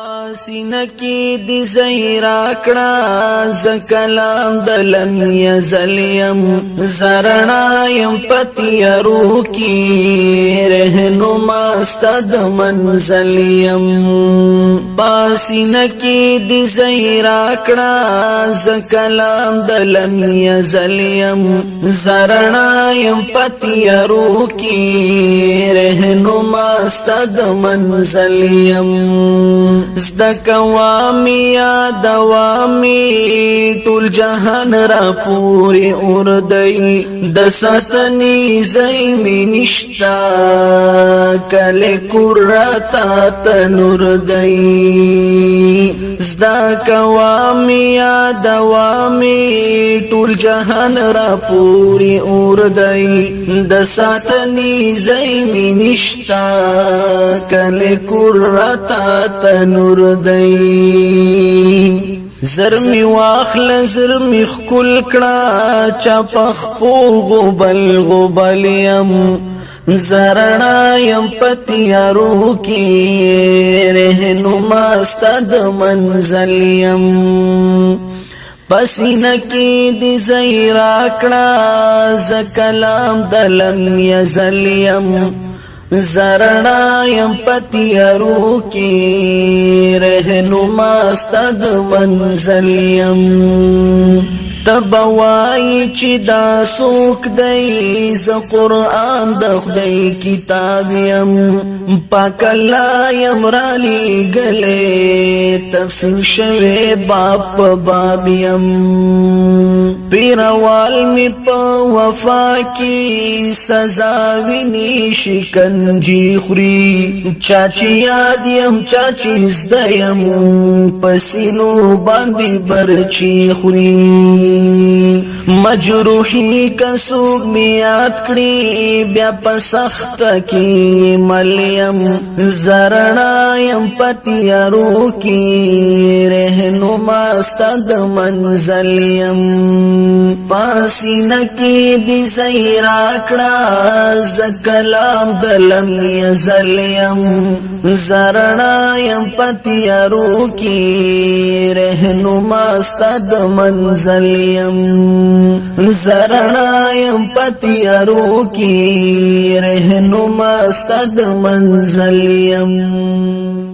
پاسینه کی دی زهرا کړه ز کلام د لم یزلیم زرنا یم پتی روح کی رهنما استد منزلیم پاسینه کی دی زهرا کړه ز کلام د لم یزلیم زرنا یم پتی روح کی رهنما استد منزلیم زده کوامی یا دوامی ټول جهان را پوری اردئی د ساتنی زیمی نشتا کل کرتا تنور دئی زده کوامی یا دوامی ټول جهان را پوری اردئی د ساتنی زیمی نشتا کل کرتا تنور دی زرمی واخل زرمی خکل کڑا چا پخپو غبل غبل یم زرنا یم پتی روح کی رهنما استد منزل یم پسینه کی دی زهرا کړه ز کلام د لم یزل یم زرنا یم پتی روح کی رهنما استد منزل یم تبوائی چی دا سوک دی ز قرآن د خدای کتاب یم پاک الله یم رالی گلے تفسیر شوی باب باب یم پیروال می پا وفا کی سزا وینی شکنجی خوری چاچی یاد یم چاچی زدیم پسینو باندی برچی خوری مجروحی کسوب میاد کړي بیا په سخت کې ملیم زرنا یم پتی روح کی رهنما استد منزل یم پاسینه کی دی زهرا کړه ز کلام د لم یزل یم زرنا یم پتی روح کی رهنما استد منزل زرنا یم پتی روح کی رهنما استد منزل یم